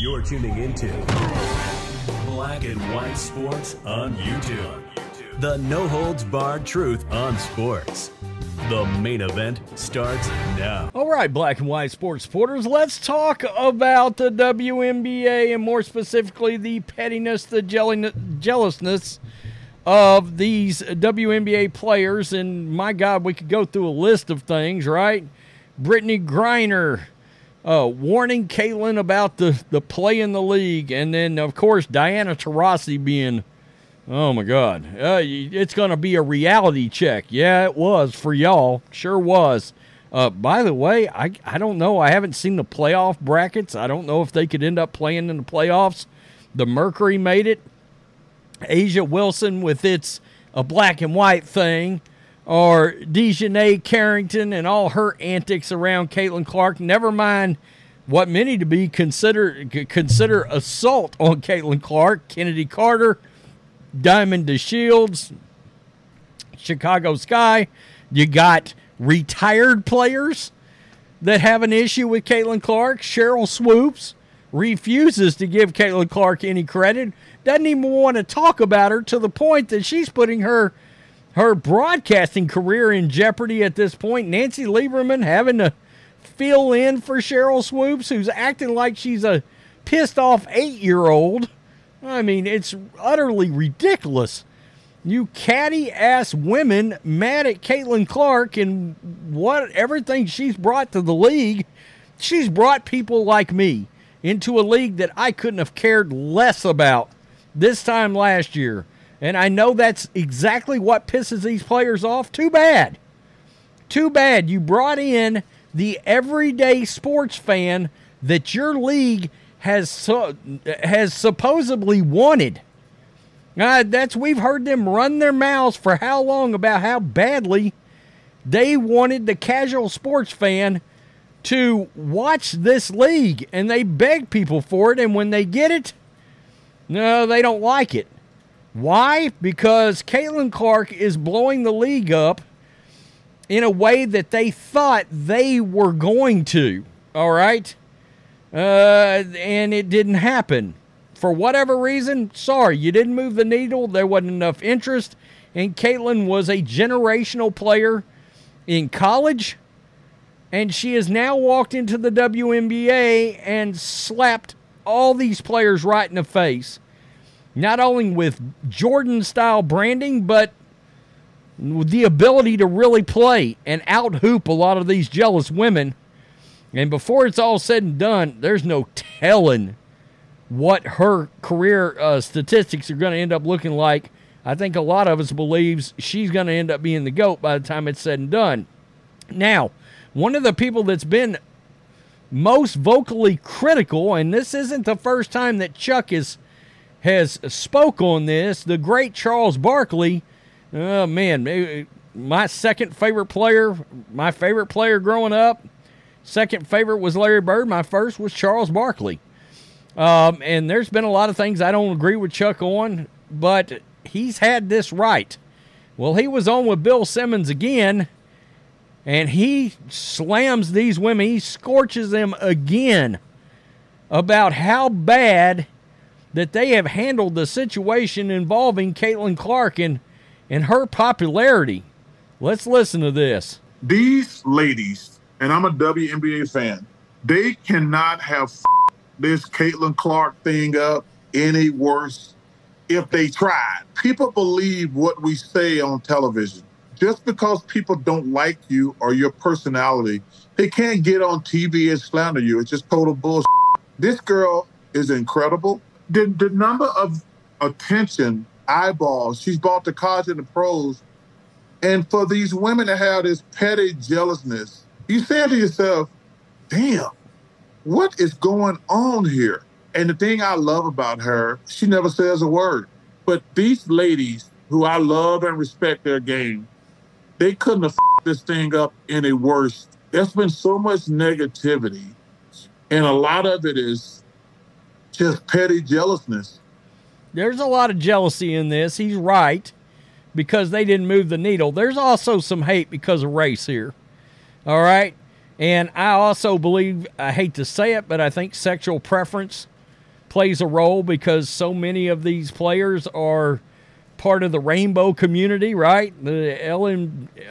You're tuning into Black and White Sports on YouTube. The no-holds-barred truth on sports. The main event starts now. All right, Black and White Sports supporters, let's talk about the WNBA and more specifically the pettiness, the jealousness of these WNBA players. And my God, we could go through a list of things, right? Brittany Griner warning Caitlin about the play in the league. And then, of course, Diana Taurasi being, oh, my God, it's going to be a reality check. Yeah, it was for y'all. Sure was. By the way, I don't know. I haven't seen the playoff brackets. I don't know if they could end up playing in the playoffs. The Mercury made it. Asia Wilson with its a black and white thing, or Dejanay Carrington and all her antics around Caitlin Clark. Never mind what many to be consider assault on Caitlin Clark. Kennedy Carter, Diamond DeShields, Chicago Sky. You got retired players that have an issue with Caitlin Clark. Cheryl Swoops refuses to give Caitlin Clark any credit. Doesn't even want to talk about her, to the point that she's putting her broadcasting career in jeopardy at this point. Nancy Lieberman having to fill in for Cheryl Swoops, who's acting like she's a pissed off 8-year-old. I mean, it's utterly ridiculous. You catty-ass women mad at Caitlin Clark and everything she's brought to the league. She's brought people like me into a league that I couldn't have cared less about this time last year. And I know that's exactly what pisses these players off. Too bad. Too bad you brought in the everyday sports fan that your league has supposedly wanted. We've heard them run their mouths for how long about how badly they wanted the casual sports fan to watch this league, and they beg people for it, and when they get it, no, they don't like it. Why? Because Caitlin Clark is blowing the league up in a way that they thought they were going to, all right? And it didn't happen. For whatever reason, sorry, you didn't move the needle. There wasn't enough interest. And Caitlin was a generational player in college, and she has now walked into the WNBA and slapped all these players right in the face. Not only with Jordan-style branding, but with the ability to really play and out-hoop a lot of these jealous women. And before it's all said and done, there's no telling what her career statistics are going to end up looking like. I think a lot of us believes she's going to end up being the GOAT by the time it's said and done. Now, one of the people that's been most vocally critical, and this isn't the first time that Chuck has spoke on this, the great Charles Barkley. Oh, man, my second favorite player, my favorite player growing up. Second favorite was Larry Bird. My first was Charles Barkley. And there's been a lot of things I don't agree with Chuck on, but he's had this right. Well, he was on with Bill Simmons again, and he slams these women. He scorches them again about how bad that they have handled the situation involving Caitlin Clark and her popularity. Let's listen to this. These ladies, and I'm a WNBA fan, they cannot have this Caitlin Clark thing up any worse if they tried. People believe what we say on television. Just because people don't like you or your personality, they can't get on TV and slander you. It's just total bullshit. This girl is incredible. The number of attention, eyeballs she's brought to college and the pros, and for these women to have this petty jealousness, you say to yourself, damn, what is going on here? And the thing I love about her, she never says a word. But these ladies, who I love and respect their game, they couldn't have this thing up any worse. There's been so much negativity, and a lot of it is just petty jealousness. There's a lot of jealousy in this. He's right, because they didn't move the needle. There's also some hate because of race here. All right? And I also believe, I hate to say it, but I think sexual preference plays a role because so many of these players are part of the rainbow community, right? The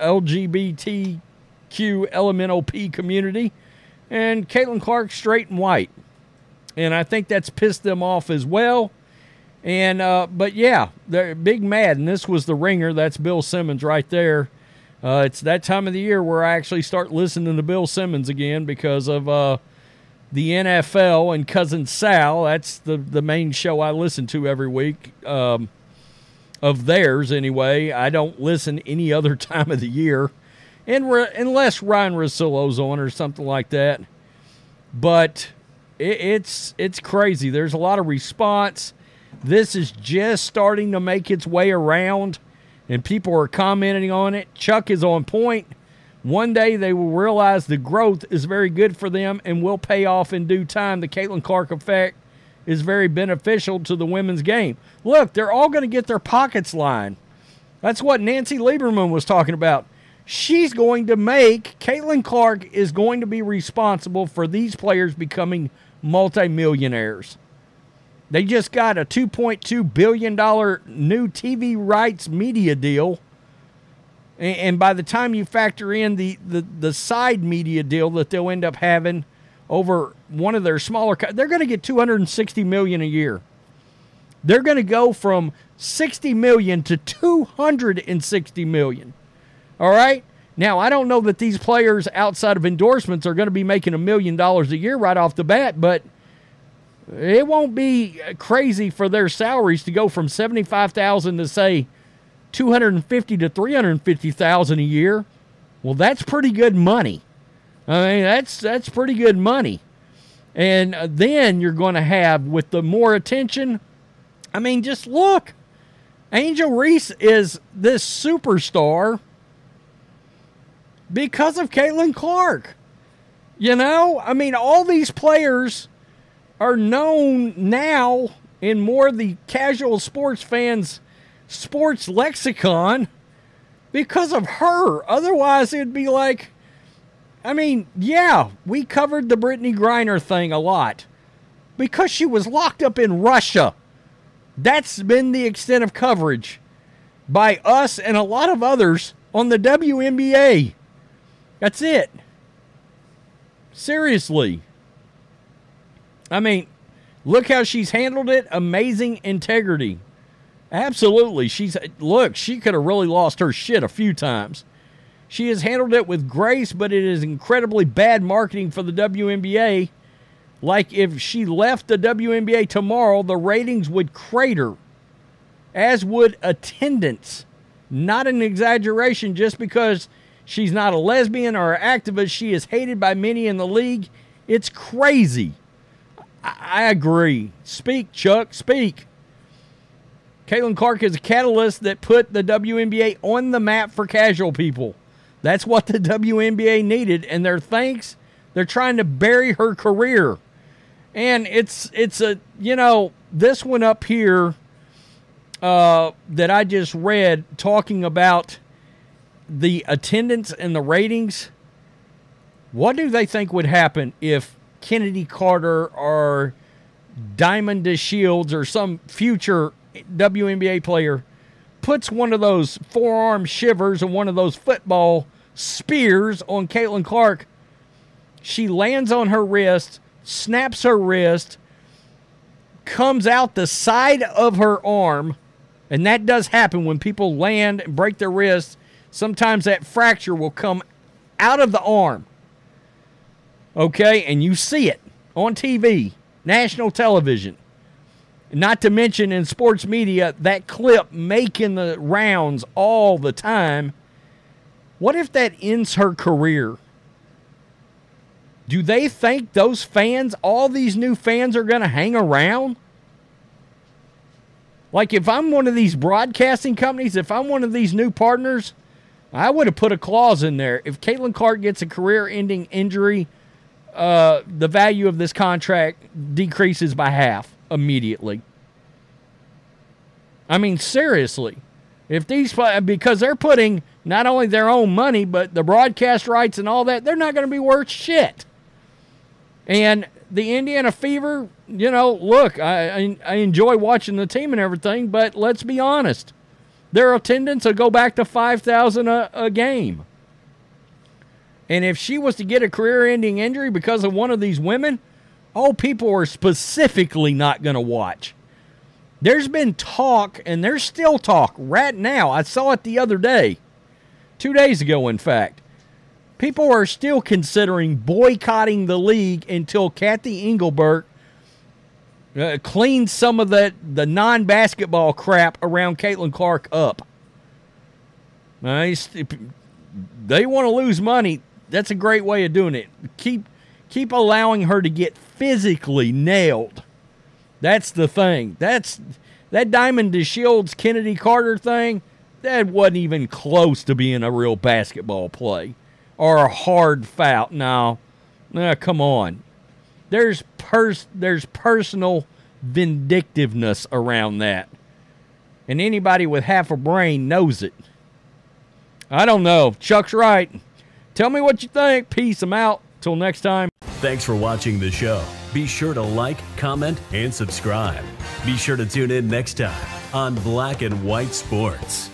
LGBTQ LMNOP community. And Caitlin Clark's straight and white. And I think that's pissed them off as well. And but yeah, they're big mad. And this was the ringer. That's Bill Simmons right there. It's that time of the year where I actually start listening to Bill Simmons again because of the NFL and Cousin Sal. That's the main show I listen to every week of theirs anyway. I don't listen any other time of the year, unless Ryan Russillo's on or something like that. But it's crazy. There's a lot of response. This is just starting to make its way around, and people are commenting on it. Chuck is on point. One day they will realize the growth is very good for them and will pay off in due time. The Caitlin Clark effect is very beneficial to the women's game. Look, they're all going to get their pockets lined. That's what Nancy Lieberman was talking about. She's going to make, Caitlin Clark is going to be responsible for these players becoming multimillionaires. They just got a $2.2 billion new TV rights media deal. And by the time you factor in the side media deal that they'll end up having over one of their smaller, they're going to get $260 million a year. They're going to go from $60 million to $260 million. All right? Now, I don't know that these players outside of endorsements are going to be making $1 million a year right off the bat, but it won't be crazy for their salaries to go from $75,000 to, say, $250,000 to $350,000 a year. Well, that's pretty good money. I mean, that's pretty good money. And then you're going to have, with the more attention, I mean, just look. Angel Reese is this superstar because of Caitlin Clark. You know, I mean, all these players are known now in more the casual sports fans' sports lexicon because of her. Otherwise, it'd be like, I mean, yeah, we covered the Brittany Griner thing a lot because she was locked up in Russia. That's been the extent of coverage by us and a lot of others on the WNBA. That's it. Seriously. I mean, look how she's handled it. Amazing integrity. Absolutely. She could have really lost her shit a few times. She has handled it with grace, but it is incredibly bad marketing for the WNBA. Like, if she left the WNBA tomorrow, the ratings would crater, as would attendance. Not an exaggeration. Just because she's not a lesbian or an activist, she is hated by many in the league. It's crazy. I agree. Speak, Chuck, speak. Caitlin Clark is a catalyst that put the WNBA on the map for casual people. That's what the WNBA needed, and they're trying to bury her career. And it's a, you know, this one up here that I just read talking about the attendance and the ratings. What do they think would happen if Kennedy Carter or Diamond DeShields or some future WNBA player puts one of those forearm shivers and one of those football spears on Caitlin Clark? She lands on her wrist, snaps her wrist, comes out the side of her arm, and that does happen when people land and break their wrists. Sometimes that fracture will come out of the arm. Okay, and you see it on TV, national television. Not to mention in sports media, that clip making the rounds all the time. What if that ends her career? Do they think those fans, all these new fans, are going to hang around? Like, if I'm one of these broadcasting companies, if I'm one of these new partners, I would have put a clause in there. If Caitlin Clark gets a career-ending injury, the value of this contract decreases by half immediately. I mean, seriously. If these, because they're putting not only their own money, but the broadcast rights and all that, they're not going to be worth shit. And the Indiana Fever, look, I enjoy watching the team and everything, but let's be honest. Their attendance will go back to 5,000 a game. And if she was to get a career-ending injury because of one of these women, people are specifically not going to watch. There's been talk, and there's still talk right now. I saw it the other day, 2 days ago, in fact. People are still considering boycotting the league until Kathy Engelbert cleans some of the non-basketball crap around Caitlin Clark up. They want to lose money. That's a great way of doing it. Keep allowing her to get physically nailed. That's the thing. That Diamond DeShields Kennedy Carter thing, that wasn't even close to being a real basketball play or a hard foul. No, come on. There's personal vindictiveness around that. And anybody with half a brain knows it. I don't know. Chuck's right. Tell me what you think. Peace. I'm out. Till next time. Thanks for watching the show. Be sure to like, comment, and subscribe. Be sure to tune in next time on Black and White Sports.